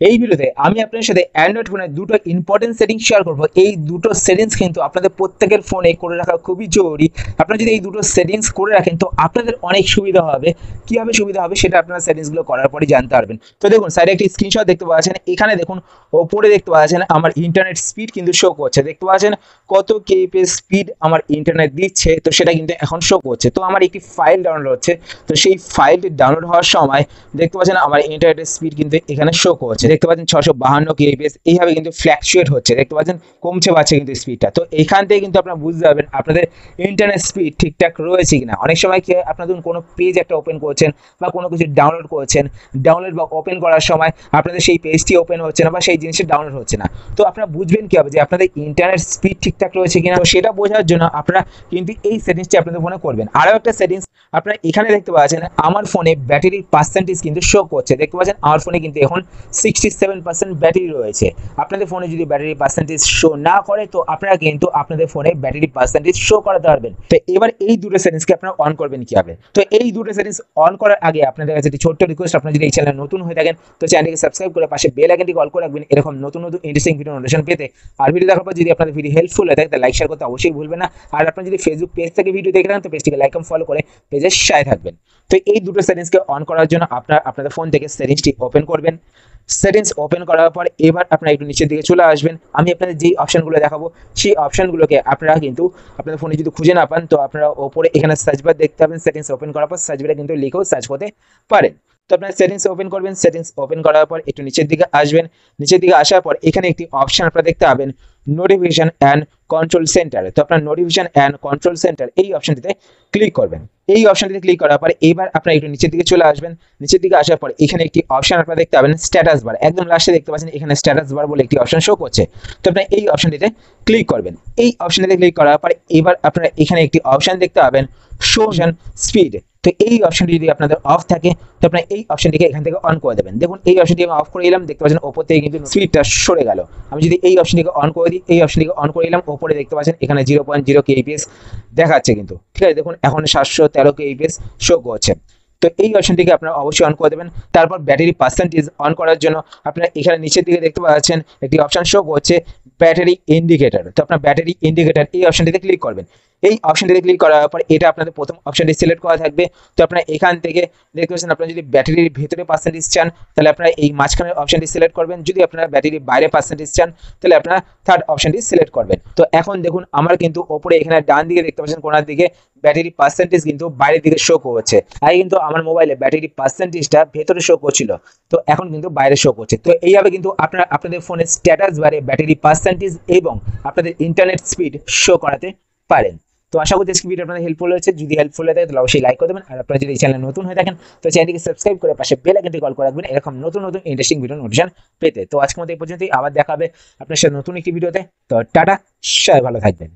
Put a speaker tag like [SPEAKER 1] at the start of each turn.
[SPEAKER 1] এই ভিডিওতে আমি আপনাদের সাথে অ্যান্ড্রয়েড ফোনের দুটো ইম্পর্টেন্ট সেটিংস শেয়ার করব। এই দুটো সেটিংস কিন্তু আপনাদের প্রত্যেকের ফোনে করে রাখা খুবই জরুরি। আপনারা যদি এই দুটো সেটিংস করে রাখেন তো আপনাদের অনেক সুবিধা হবে। কিভাবে সুবিধা হবে সেটা আপনারা সেটিংসগুলো করার পরই জানতে পারবেন। তো দেখুন সাইডে একটি স্ক্রিনশট দেখতে পাচ্ছেন, এখানে দেখুন ওপরে দেখতে পাচ্ছেন আমার ইন্টারনেট স্পিড কিন্তু শো করছে। দেখতে পাচ্ছেন কত কেপিএস স্পিড আমার ইন্টারনেট দিচ্ছে, তো সেটা কিন্তু এখন শো করছে। তো আমার একটি ফাইল ডাউনলোড হচ্ছে, তো সেই ফাইলটি ডাউনলোড হওয়ার সময় দেখতে পাচ্ছেন আমার ইন্টারনেটের স্পিড কিন্তু এখানে শো করছে। দেখতে পাচ্ছেন 652 কেবিপিএস এইভাবে কিন্তু ফ্ল্যাকচুয়েট হচ্ছে। দেখতে পাচ্ছেন কমছে বাড়ছে কিন্তু স্পিডটা। তো এইখান থেকে কিন্তু আপনারা বুঝতে পারবেন আপনাদের ইন্টারনেট স্পিড ঠিকঠাক রয়েছে কিনা। অনেক সময় কি আপনারা ধরুন কোনো পেজ একটা ওপেন করছেন বা কোনো কিছু ডাউনলোড করছেন, ডাউনলোড বা ওপেন করার সময় আপনাদের সেই পেজটি ওপেন হচ্ছে না বা সেই জিনিসটা ডাউনলোড হচ্ছে না। তো আপনারা বুঝবেন কি হবে যে আপনাদের ইন্টারনেট স্পিড ঠিকঠাক রয়েছে কিনা। তো সেটা বোঝার জন্য আপনারা কিন্তু এই সেটিংসটি আপনাদের ফোনে করবেন। আরও একটা সেটিংস আপনারা এখানে দেখতে পাচ্ছেন আমার ফোনে ব্যাটারির পার্সেন্টেজ কিন্তু শো করছে। দেখতে পাচ্ছেন আমার ফোনে কিন্তু এখন 67% ব্যাটারি রয়েছে। আপনাদের ফোনে যদি ব্যাটারি পার্সেন্টেজ শো না করে তো আপনারা কিন্তু আপনাদের ফোনে ব্যাটারি পার্সেন্টেজ শো করাতে পারবেন। তো এবার এই দুটো সেটিংসকে আপনারা অন করবেন কিভাবে। তো এই দুটো সেটিংস অন করার আগে আপনাদের কাছে একটি ছোট্ট রিকোয়েস্ট, আপনারা যদি এই চ্যানেলে নতুন হয়ে থাকেন তো চ্যানেলটিকে সাবস্ক্রাইব করে পাশে বেল আইকনটি অল করে রাখবেন এরকম নতুন নতুন ইন্টারেস্টিং ভিডিও নোটিফিকেশন পেতে। আর ভিডিও দেখার পর যদি আপনাদের ভিডিও হেল্পফুল হয়ে থাকে তাহলে লাইক শেয়ার করতে অবশ্যই ভুলবেন না। আর আপনারা যদি ফেসবুক পেজ থেকে ভিডিও দেখে থাকেন তো পেজটিকে লাইক এবং ফলো করে পেজের সাথে থাকবেন। তো এই দুটো সেটিংসকে অন করার জন্য আপনাদের ফোন থেকে সেটিংসটি ওপেন করবেন। সেটিংস ওপেন করার পর এবার আপনারা একটু নিচের দিকে চলে আসবেন। আমি আপনাদের যেই অপশনগুলো দেখাবো সেই অপশনগুলোকে আপনারা কিন্তু আপনাদের ফোনে যদি খুঁজে না পান তো আপনারা ওপরে এখানে সার্চ বার দেখতে পাবেন। সেটিংস ওপেন করার পর সার্চ বারে কিন্তু লিখেও সার্চ করতে পারেন। তো আপনারা সেটিংস ওপেন করবেন। সেটিংস ওপেন করার পর একটু নিচের দিকে আসবেন। নিচের দিকে আসার পর এখানে একটি অপশন আপনারা দেখতে পাবেন নোটিফিকেশন অ্যান্ড কন্ট্রোল সেন্টার। তো আপনার নোটিফিকেশন অ্যান্ড কন্ট্রোল সেন্টার এই অপশনটিতে ক্লিক করবেন। এই অপশনটিতে ক্লিক করার পর এবার আপনারা একটু নিচের দিকে চলে আসবেন। নিচের দিকে আসার পর এখানে একটি অপশন আপনারা দেখতে পাবেন স্ট্যাটাস বার। একদম লাস্টে দেখতে পাচ্ছেন এখানে স্ট্যাটাস বার বলে একটি অপশন শো করছে। তো আপনারা এই অপশনটিতে ক্লিক করবেন। এই অপশনটিতে ক্লিক করার পর এবার আপনারা এখানে একটি অপশন দেখতে পাবেন শো স্পিড। তো এই অপশনটি যদি আপনাদের অফ থাকে তো আপনারা এই অপশনটিকে এখান থেকে অন করে দেবেন। দেখুন এই অপশনটি আমি অফ করে দিলাম, দেখতে পাচ্ছেন ওপর থেকে কিন্তু স্পিডটা সরে গেল। আমি যদি এই অপশনটিকে অন করে দিই, এই অপশনটিকে অন করে দিলাম, ওপরে দেখতে পাচ্ছেন এখানে 0.0 কেবিপিএস দেখাচ্ছে কিন্তু, ঠিক আছে। দেখুন এখন 713 কেবিপিএস শো করছে। তো এই অপশনটিকে আপনারা অবশ্যই অন করে দেবেন। তারপর ব্যাটারি পার্সেন্টেজ অন করার জন্য আপনারা এখানে নিচের দিকে দেখতে পাচ্ছেন একটি অপশন শো করছে ব্যাটারি ইন্ডিকেটর। তো আপনার ব্যাটারি ইন্ডিকেটর এই অপশনটিতে ক্লিক করবেন। এই অপশনটিতে ক্লিক করার পর এটা আপনাদের প্রথম অপশনটি সিলেক্ট করা থাকবে। তো আপনারা এখান থেকে দেখতে পাচ্ছেন আপনারা যদি ব্যাটারির ভেতরে পার্সেন্টেজ চান তাহলে আপনারা এই মাঝখানের অপশনটি সিলেক্ট করবেন। যদি আপনারা ব্যাটারির বাইরে পার্সেন্টেজ চান তাহলে আপনারা থার্ড অপশনটি সিলেক্ট করবেন। তো এখন দেখুন আমার কিন্তু ওপরে এখানে ডান দিকে দেখতে পাচ্ছেন কোনার দিকে ব্যাটারি পার্সেন্টেজ কিন্তু বাইরের দিকে শো করছে। আগে কিন্তু আমার মোবাইলে ব্যাটারি পার্সেন্টেজটা ভেতরে শো করছিল, তো এখন কিন্তু বাইরে শো করছে। তো এইভাবে কিন্তু আপনারা আপনাদের ফোনের স্ট্যাটাস বারে ব্যাটারি পার্সেন্টেজ এবং আপনাদের ইন্টারনেট স্পিড শো করাতে পারেন। তো আশা করছি আজকে ভিডিও আপনাদের হেল্পফুল হয়েছে। যদি হেল্পফুল হয়ে থাকে তাহলে অবশ্যই লাইক করে দেবেন। আর আপনারা যদি এই চ্যানেলে নতুন হয়ে থাকেন তো চ্যানেলটিকে সাবস্ক্রাইব করে পাশে বেল আইকনটি কল করে রাখবেন এরকম নতুন নতুন ইন্টারেস্টিং ভিডিও নোটিফিকেশন পেতে। তো আজকের মতো এই পর্যন্তই, আবার দেখা হবে আপনার সাথে নতুন একটি ভিডিওতে। তো টাটা, সবাই ভালো থাকবেন।